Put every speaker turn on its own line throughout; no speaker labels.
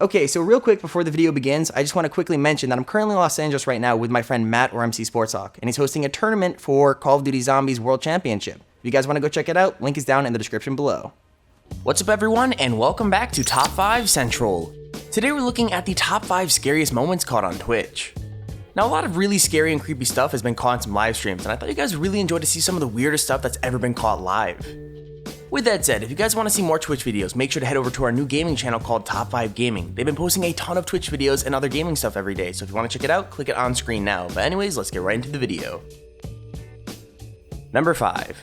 Okay, so real quick before the video begins, I just want to quickly mention that I'm currently in Los Angeles right now with my friend Matt or MC Sports Talk, and he's hosting a tournament for Call of Duty Zombies World Championship. If you guys want to go check it out, link is down in the description below. What's up everyone, and welcome back to Top 5 Central. Today we're looking at the top 5 scariest moments caught on Twitch. Now a lot of really scary and creepy stuff has been caught in some live streams, and I thought you guys would really enjoy to see some of the weirdest stuff that's ever been caught live. With that said, if you guys want to see more Twitch videos, make sure to head over to our new gaming channel called Top 5 Gaming. They've been posting a ton of Twitch videos and other gaming stuff every day, so if you want to check it out, click it on screen now. But anyways, let's get right into the video. Number 5.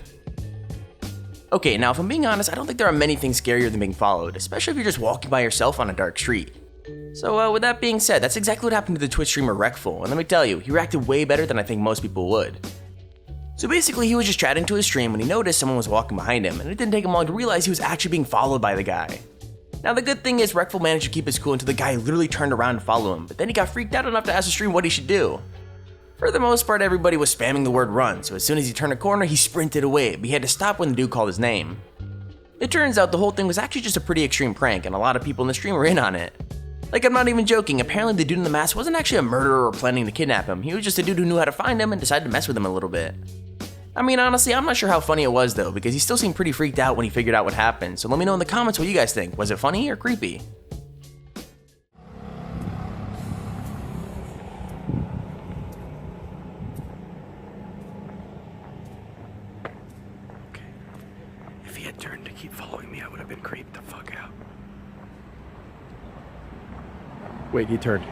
Okay, now if I'm being honest, I don't think there are many things scarier than being followed, especially if you're just walking by yourself on a dark street. So with that being said, that's exactly what happened to the Twitch streamer Wreckful, and let me tell you, he reacted way better than I think most people would. So basically, he was just chatting to his stream when he noticed someone was walking behind him, and it didn't take him long to realize he was actually being followed by the guy. Now the good thing is, Wreckful managed to keep his cool until the guy literally turned around to follow him, but then he got freaked out enough to ask the stream what he should do. For the most part, everybody was spamming the word run, so as soon as he turned a corner, he sprinted away, but he had to stop when the dude called his name. It turns out the whole thing was actually just a pretty extreme prank, and a lot of people in the stream were in on it. Like, I'm not even joking, apparently the dude in the mask wasn't actually a murderer or planning to kidnap him, he was just a dude who knew how to find him and decided to mess with him a little bit. I mean, honestly, I'm not sure how funny it was though, because he still seemed pretty freaked out when he figured out what happened, so let me know in the comments what you guys think. Was it funny or creepy?
Okay. If he had turned to keep following me, I would have been creeped the fuck out. Wait, he turned.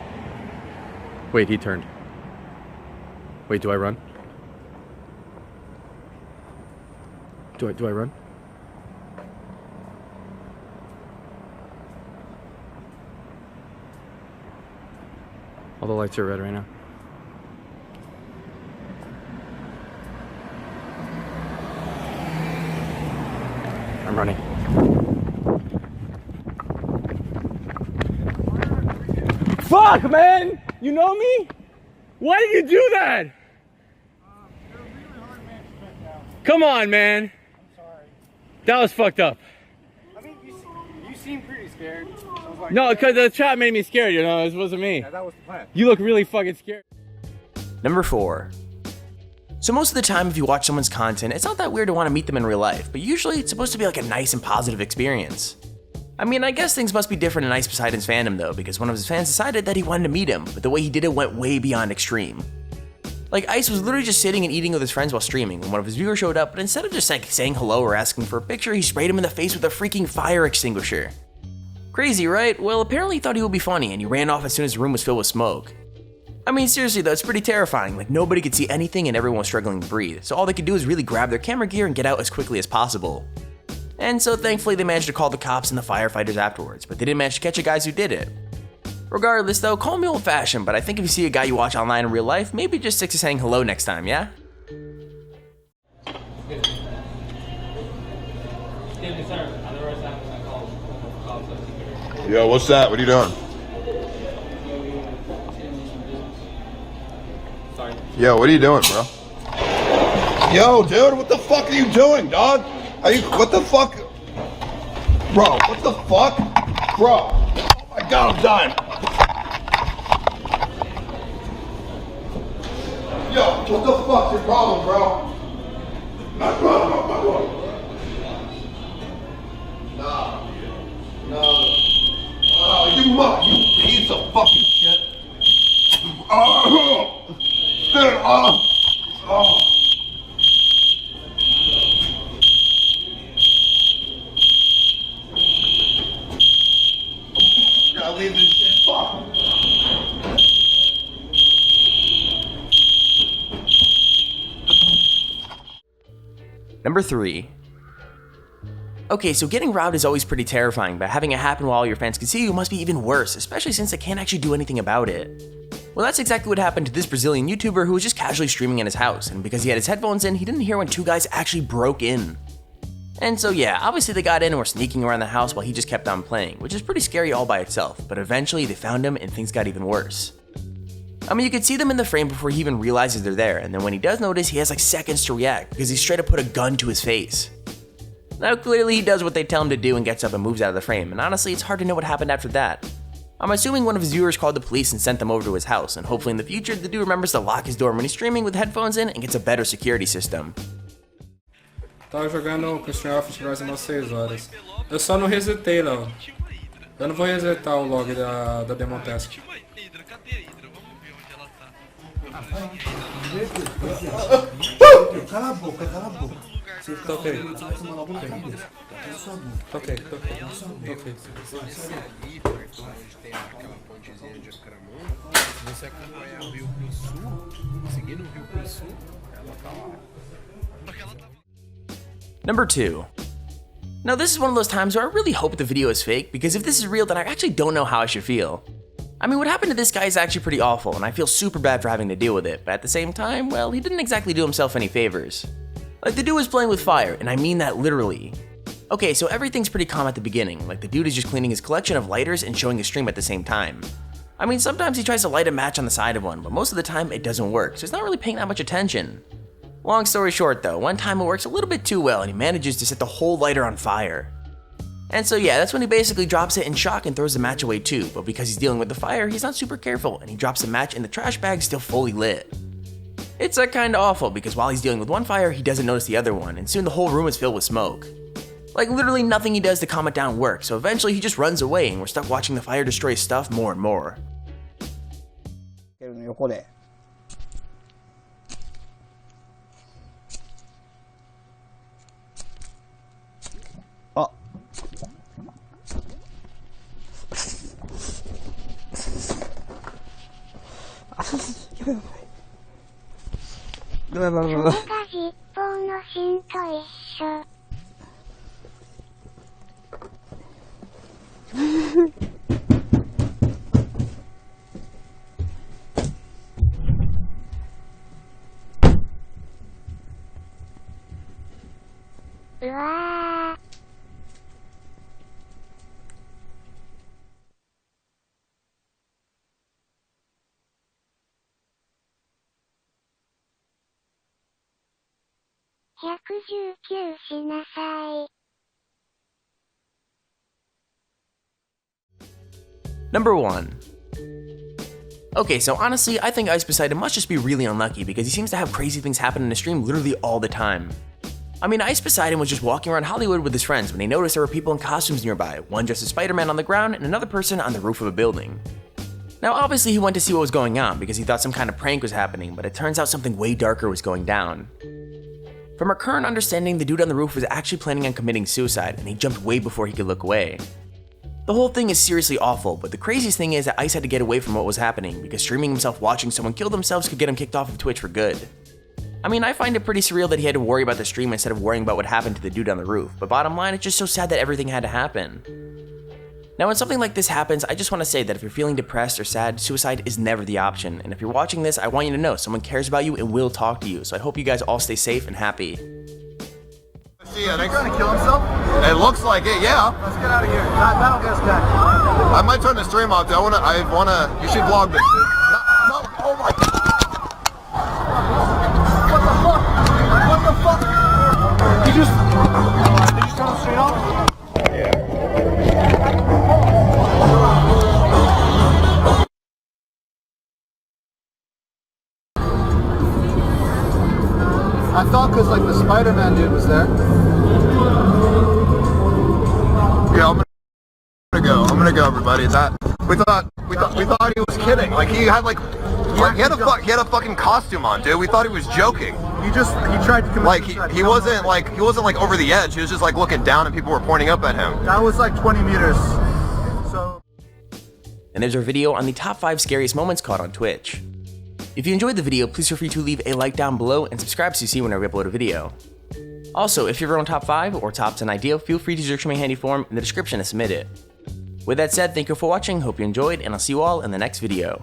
Wait, he turned. Wait, do I run? Do I run? All the lights are red right now. I'm running. Fuck, man! You know me? Why did you do that?
You're a really hard man to track down.
Come on, man.
I'm sorry.
That was fucked up.
I mean, you seem pretty scared. So I was like,
No, because the chat made me scared, you know, it wasn't me.
yeah, that was the plan.
You look really fucking scared.
Number 4. So most of the time if you watch someone's content, it's not that weird to want to meet them in real life, but usually it's supposed to be like a nice and positive experience. I mean, I guess things must be different in Ice Poseidon's fandom though, because one of his fans decided that he wanted to meet him, but the way he did it went way beyond extreme. Like, Ice was literally just sitting and eating with his friends while streaming when one of his viewers showed up, but instead of just like saying hello or asking for a picture, he sprayed him in the face with a freaking fire extinguisher. Crazy, right? Well, apparently he thought he would be funny and he ran off as soon as the room was filled with smoke. I mean, seriously though, it's pretty terrifying. Like, nobody could see anything and everyone was struggling to breathe, so all they could do is really grab their camera gear and get out as quickly as possible. And so thankfully they managed to call the cops and the firefighters afterwards, but they didn't manage to catch the guys who did it. Regardless though, call me old fashioned, but I think if you see a guy you watch online in real life, maybe just stick to saying hello next time, yeah?
Yo, what's that? What are you doing? Yo, what are you doing, bro? Yo, dude, what the fuck are you doing, dog? What the fuck? Bro, what the fuck? Bro, oh my god, I'm dying. Yo, what the fuck's your problem, bro? Nah. Oh, you piece of fucking shit. Oh, dude, oh. Gotta leave this shit. Fuck.
Number 3. Okay, so getting robbed is always pretty terrifying, but having it happen while all your fans can see you must be even worse, especially since they can't actually do anything about it. Well, that's exactly what happened to this Brazilian YouTuber who was just casually streaming in his house, and because he had his headphones in, he didn't hear when 2 guys actually broke in. And so yeah, obviously they got in and were sneaking around the house while he just kept on playing, which is pretty scary all by itself, but eventually they found him and things got even worse. I mean, you could see them in the frame before he even realizes they're there, and then when he does notice, he has like seconds to react because he straight up put a gun to his face. Now clearly he does what they tell him to do and gets up and moves out of the frame, and honestly it's hard to know what happened after that. I'm assuming one of his viewers called the police and sent them over to his house, and hopefully in the future the dude remembers to lock his door when he's streaming with headphones in and gets a better security system.
Tava jogando Christian Office faz umas 6 horas. Eu só não resetei, Léo. Eu não vou resetar o log da Demon Task.
Cala a boca, cala a boca.
Toquei. Toquei.
Você acompanhar o rio pro sul, seguindo o rio pro sul, ela tá lá.
Number 2. Now this is one of those times where I really hope the video is fake, because if this is real then I actually don't know how I should feel. I mean, what happened to this guy is actually pretty awful, and I feel super bad for having to deal with it, but at the same time, well, he didn't exactly do himself any favors. Like, the dude was playing with fire, and I mean that literally. Okay, so everything's pretty calm at the beginning, like the dude is just cleaning his collection of lighters and showing his stream at the same time. I mean, sometimes he tries to light a match on the side of one, but most of the time it doesn't work, so he's not really paying that much attention. Long story short though, one time it works a little bit too well and he manages to set the whole lighter on fire. And so yeah, that's when he basically drops it in shock and throws the match away too, but because he's dealing with the fire, he's not super careful and he drops the match in the trash bag still fully lit. It's kinda awful because while he's dealing with one fire, he doesn't notice the other one, and soon the whole room is filled with smoke. Like, literally nothing he does to calm it down works, so eventually he just runs away and we're stuck watching the fire destroy his stuff more and more.
横で。あ。やばいやばい。やばいやばいやばい。
それが実法の芯と一緒。うわー。119しなさい。
Number 1. Okay, so honestly, I think Ice Poseidon must just be really unlucky because he seems to have crazy things happen in his stream literally all the time. I mean, Ice Poseidon was just walking around Hollywood with his friends when he noticed there were people in costumes nearby, one dressed as Spider-Man on the ground and another person on the roof of a building. Now obviously he went to see what was going on because he thought some kind of prank was happening, but it turns out something way darker was going down. From our current understanding, the dude on the roof was actually planning on committing suicide and he jumped way before he could look away. The whole thing is seriously awful, but the craziest thing is that Ice had to get away from what was happening because streaming himself watching someone kill themselves could get him kicked off of Twitch for good. I mean, I find it pretty surreal that he had to worry about the stream instead of worrying about what happened to the dude on the roof, but bottom line, it's just so sad that everything had to happen. Now when something like this happens, I just want to say that if you're feeling depressed or sad, suicide is never the option, and if you're watching this, I want you to know someone cares about you and will talk to you, so I hope you guys all stay safe and happy.
See, I think trying to kill himself? It looks like it, yeah. Let's get out of here. That'll get us back. I might turn the stream off. You should vlog this, dude. No, oh my god. What the fuck? Did you turn the stream off? I thought because like the Spider-Man dude was there. Yeah, I'm gonna go, everybody. We thought he was kidding. Like he had he had a fucking costume on, dude. We thought he was joking. He tried to commit suicide. He wasn't like over the edge. He was just like looking down and people were pointing up at him. That was like 20 meters. So.
And there's our video on the top 5 scariest moments caught on Twitch. If you enjoyed the video, please feel free to leave a like down below and subscribe so you see whenever we upload a video. Also, if you have your own top 5 or top 10 idea, feel free to use your Extremely Handy form in the description to submit it. With that said, thank you for watching, hope you enjoyed, and I'll see you all in the next video.